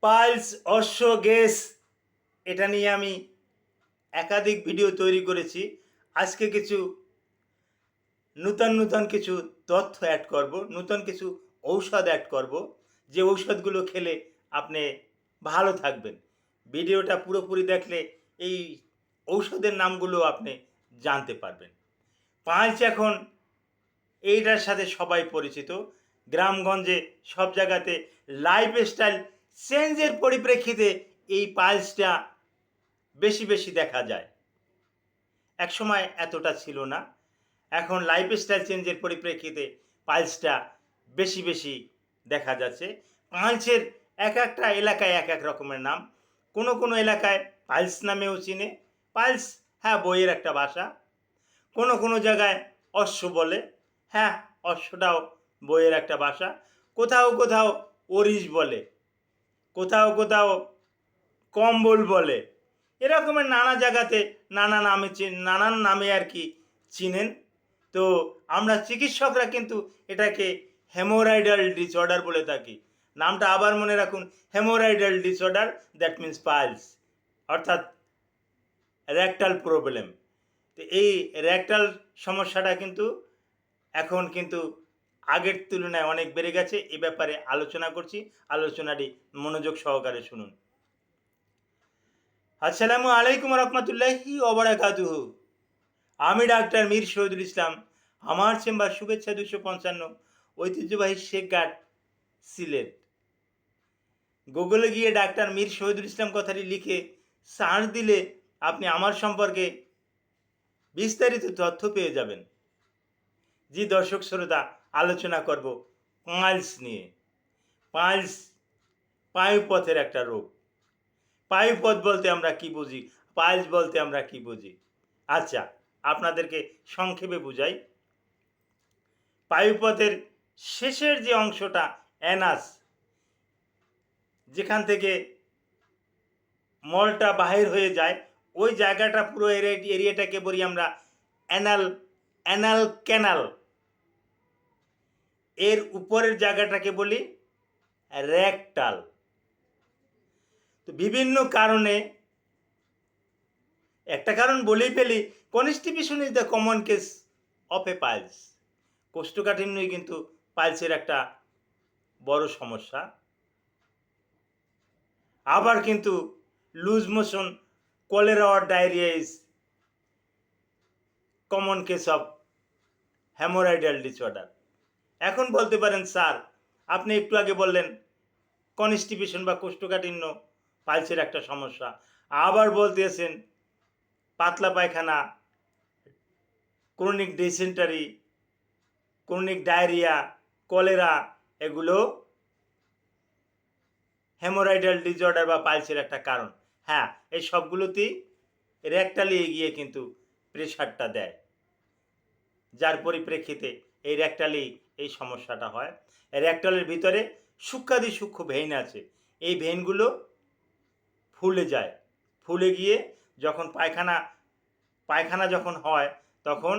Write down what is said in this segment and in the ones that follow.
Piles অশ্ব gas এটা নিয়ে আমি একাধিক ভিডিও তৈরি করেছি। আজকে কিছু নূতন কিছু তথ্য অ্যাড করব, নূতন কিছু ঔষধ অ্যাড করব, যে ঔষধগুলো খেলে আপনি ভালো থাকবেন। ভিডিওটা পুরোপুরি দেখলে এই ঔষধের নামগুলো আপনি জানতে পারবেন। পাঁচ এখন এইটার সাথে সবাই পরিচিত। গ্রামগঞ্জে সব জায়গাতে লাইফস্টাইল চেঞ্জের পরিপ্রেক্ষিতে এই পাইলসটা বেশি দেখা যায়। একসময় এতটা ছিল না। এখন লাইফস্টাইল চেঞ্জের পরিপ্রেক্ষিতে পাইলসটা বেশি দেখা যাচ্ছে। পাইলসের এক একটা এলাকায় এক এক রকমের নাম। কোনো এলাকায় পাইলস নামেও চিনে। পাইলস, হ্যাঁ, বইয়ের একটা ভাষা। কোনো জায়গায় অশ্ব বলে, হ্যাঁ, অশ্বটাও বইয়ের একটা ভাষা। কোথাও ওরিশ বলে, কোথাও কম্বল বলে। এরকমের নানা জায়গাতে নানান নামে আর কি চিনেন। তো আমরা চিকিৎসকরা কিন্তু এটাকে হেমোরয়েডাল ডিসঅর্ডার বলে থাকি। নামটা আবার মনে রাখুন, haemorrhoidal disorder, that means piles, অর্থাৎ রেকটাল প্রবলেম। তো এই রেকটাল সমস্যাটা কিন্তু এখন কিন্তু আগের তুলনায় অনেক বেড়ে গেছে। এ ব্যাপারে আলোচনা করছি, আলোচনাটি মনোযোগ সহকারে শুনুন। আসসালামু আলাইকুম রহমতুল্লাহি ওবারাকাতুহু। আমি ডাক্তার মীর শহীদুল ইসলাম। আমার চেম্বার শুভেচ্ছা 255, ঐতিহ্যবাহী শেখ ঘাট, সিলেট। গুগলে গিয়ে ডাক্তার মীর শহীদুল ইসলাম কথাটি লিখে সার্চ দিলে আপনি আমার সম্পর্কে বিস্তারিত তথ্য পেয়ে যাবেন। জি দর্শক শ্রোতা, আলোচনা করব পাইলস নিয়ে। পাইলস পায়ুপথের একটা রোগ। পায়ুপথ বলতে আমরা কি বুঝি, পাইলস বলতে আমরা কি বুঝি? আচ্ছা, আপনাদেরকে সংক্ষেপে বুঝাই। পায়ুপথের শেষের যে অংশটা, অ্যানাস, যেখান থেকে মলটা বাহির হয়ে যায়, ওই জায়গাটা পুরো এরিয়াটাকে বলি আমরা অ্যানাল অ্যানাল ক্যানাল। এর উপরের জায়গাটাকে বলি রেকটাল। তো বিভিন্ন কারণে, একটা কারণ বলেই ফেলি, constipation is the common case of a piles. কোষ্ঠকাঠিন্যই কিন্তু পাইলসের একটা বড় সমস্যা। আবার কিন্তু loose motion, cholera or diarrhoea is common case of haemorrhoidal disorder. এখন বলতে পারেন, স্যার আপনি একটু আগে বললেন কনস্টিপেশন বা কোষ্ঠকাঠিন্য পাইলসের একটা সমস্যা, আবার বলতেছেন পাতলা পায়খানা, chronic dysentery, chronic diarrhoea, cholera, এগুলো হেমোরয়েডাল ডিসঅর্ডার বা পাইলসের একটা কারণ। হ্যাঁ, এই সবগুলোতেই রেকটালে এগিয়ে কিন্তু প্রেশারটা দেয়, যার পরিপ্রেক্ষিতে এই রেকটালেই এই সমস্যাটা হয়। রেকটালের ভিতরে সূক্ষ্মাতি সূক্ষ্ম ভেইন আছে। এই ভেইনগুলো ফুলে যায়, ফুলে গিয়ে যখন পায়খানা যখন হয়, তখন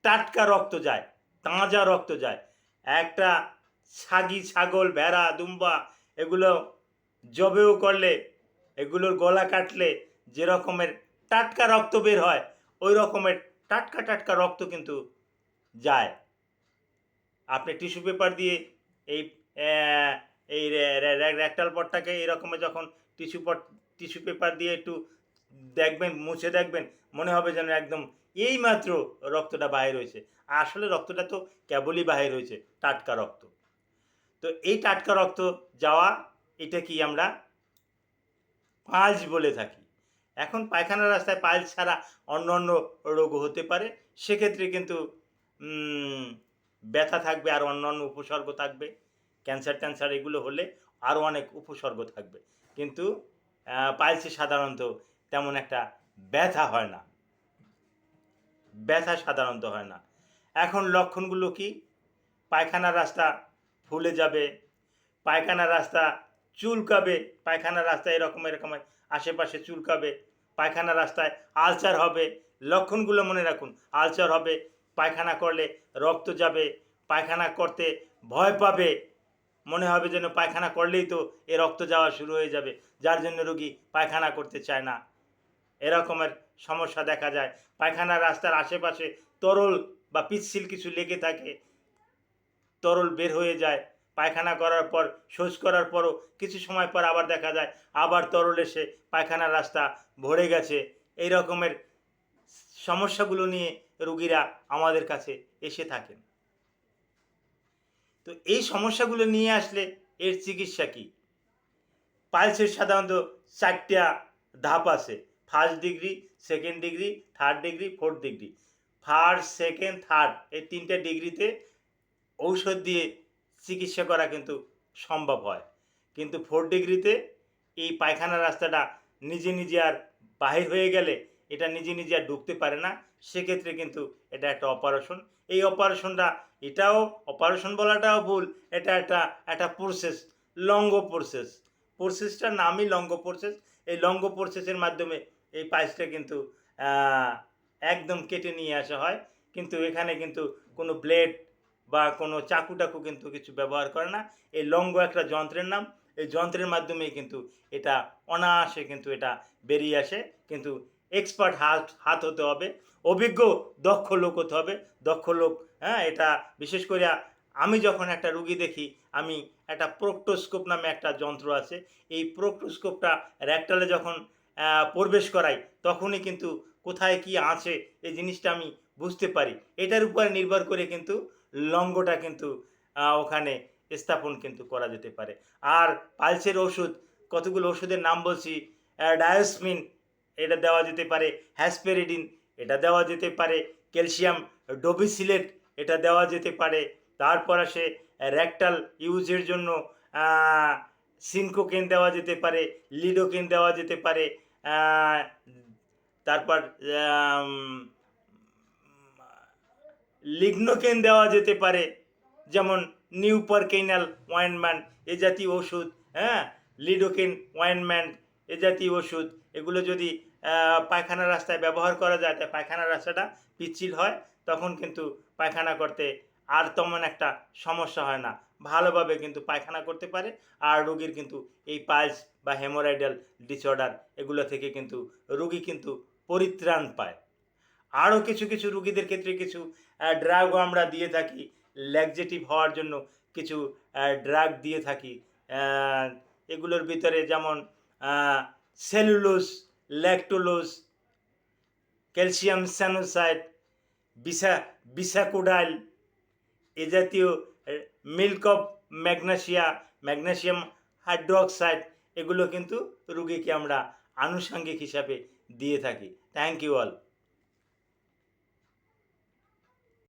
টাটকা রক্ত যায়, তাজা রক্ত যায়। একটা ছাগল, ভেড়া, দুম্বা এগুলো জবেও করলে, এগুলোর গলা কাটলে যে রকমের টাটকা রক্ত বের হয়, ওই রকমের টাটকা রক্ত কিন্তু যায়। আপনি টিস্যু পেপার দিয়ে এই এই রেকটাল পটটাকে এরকমের যখন টিস্যু পেপার দিয়ে একটু দেখবেন, মুছে দেখবেন, মনে হবে যেন একদম এইমাত্র রক্তটা বাহির হয়েছে। আসলে রক্তটা তো কেবলই বাহির হয়েছে, টাটকা রক্ত। তো এই টাটকা রক্ত যাওয়া, এটা কি আমরা পাইলস বলে থাকি। এখন পায়খানার রাস্তায় পাইলস ছাড়া অন্য রোগও হতে পারে। সেক্ষেত্রে কিন্তু ব্যথা থাকবে, আর অন্যান্য উপসর্গ থাকবে। ক্যান্সার এগুলো হলে আরও অনেক উপসর্গ থাকবে। কিন্তু পাইলসে সাধারণত তেমন একটা ব্যথা হয় না, সাধারণত হয় না। এখন লক্ষণগুলো কি? পায়খানার রাস্তা ফুলে যাবে, পায়খানার রাস্তা চুলকাবে, পায়খানার রাস্তা এরকমের আশেপাশে চুলকাবে, পায়খানার রাস্তায় আলসার হবে। লক্ষণগুলো মনে রাখুন, আলসার হবে, পায়খানা করলে রক্ত যাবে, পায়খানা করতে ভয় পাবে, মনে হবে যেন পায়খানা করলেই তো এ রক্ত যাওয়া শুরু হয়ে যাবে, যার জন্য রোগী পায়খানা করতে চায় না। এরকমের সমস্যা দেখা যায়। পায়খানার রাস্তার আশেপাশে তরল বা পিচ্ছিল কিছু লেগে থাকে, তরল বের হয়ে যায়। পায়খানা করার পর শৌচ করার পরও কিছু সময় পর আবার দেখা যায় আবার তরল এসে পায়খানার রাস্তা ভরে গেছে। এই রকমের সমস্যাগুলো নিয়ে রোগীরা আমাদের কাছে এসে থাকেন। তো এই সমস্যাগুলো নিয়ে আসলে এর চিকিৎসা কী? পাইলসের সাধারণত 4টা ধাপ আছে: first degree, second degree, third degree, fourth degree. First, second, third এই 3টে ডিগ্রিতে ঔষধ দিয়ে চিকিৎসা করা কিন্তু সম্ভব হয়। কিন্তু ফোর্থ ডিগ্রিতে এই পায়খানার রাস্তাটা নিজে নিজে আর বাহির হয়ে গেলে এটা নিজে নিজে আর ঢুকতে পারে না, সেক্ষেত্রে কিন্তু এটা একটা অপারেশন। এই অপারেশনটা, এটাও অপারেশন বলাটাও ভুল, এটা একটা প্রসেস, লঙ্গ প্রসেস। প্রসেসটার নামই লঙ্গ প্রসেস। এই লঙ্গ প্রসেসের মাধ্যমে এই পাইলসটা কিন্তু একদম কেটে নিয়ে আসা হয়। কিন্তু এখানে কিন্তু কোনো ব্লেড বা কোনো চাকু টাকু কিন্তু কিছু ব্যবহার করে না। এই লঙ্গ একটা যন্ত্রের নাম। এই যন্ত্রের মাধ্যমেই কিন্তু এটা অনায়াসে কিন্তু এটা বেরিয়ে আসে। কিন্তু এক্সপার্ট হাত হতে হবে, অভিজ্ঞ দক্ষ লোক হতে হবে। দক্ষ লোক, হ্যাঁ, এটা বিশেষ করে আমি যখন একটা রুগী দেখি, আমি একটা প্রোক্টোস্কোপ নামে একটা যন্ত্র আছে, এই প্রোক্টোস্কোপটা র্যাকটালে যখন প্রবেশ করাই তখনই কিন্তু কোথায় কি আছে এই জিনিসটা আমি বুঝতে পারি। এটার উপরে নির্ভর করে কিন্তু লঙ্গটা কিন্তু ওখানে স্থাপন কিন্তু করা যেতে পারে। আর পাইলসের ওষুধ, কতগুলো ওষুধের নাম বলছি: ডায়োসমিন, এটা দেওয়া যেতে পারে; হ্যাসপেরিডিন, এটা দেওয়া যেতে পারে; ক্যালসিয়াম ডোবিসিলেট, এটা দেওয়া যেতে পারে। তারপর আসে র্যাকটাল ইউজের জন্য সিনকোকেন দেওয়া যেতে পারে, লিডোকেন দেওয়া যেতে পারে। তারপর লিগনোকেন দেওয়া যেতে পারে, যেমন নিউপারকেইনাল অয়েনমেন্ট এ জাতীয় ওষুধ, হ্যাঁ, লিডোকেন অয়েনমেন্ট এ জাতীয় ওষুধ। এগুলো যদি পায়খানার রাস্তায় ব্যবহার করা যায়, তাই পায়খানার রাস্তাটা পিচ্ছিল হয়, তখন কিন্তু পায়খানা করতে আর তেমন একটা সমস্যা হয় না, ভালোভাবে কিন্তু পায়খানা করতে পারে। আর রোগীর কিন্তু এই পাইলস বা হেমোরয়েডাল ডিসঅর্ডার এগুলো থেকে কিন্তু রোগী কিন্তু পরিত্রাণ পায়। আরও কিছু কিছু রুগীদের ক্ষেত্রে কিছু ড্রাগও আমরা দিয়ে থাকি, ল্যাক্সেটিভ হওয়ার জন্য কিছু ড্রাগ দিয়ে থাকি। এগুলোর ভিতরে যেমন সেলুলোজ, ল্যাকটোলোজ, ক্যালসিয়াম স্যানোসাইড, বিসাকোডাইল এ জাতীয়, মিল্ক অফ ম্যাগনেসিয়াম হাইড্রোক্সাইড, এগুলো কিন্তু রুগীকে আমরা আনুষঙ্গিক হিসাবে দিয়ে থাকি। Thank you all.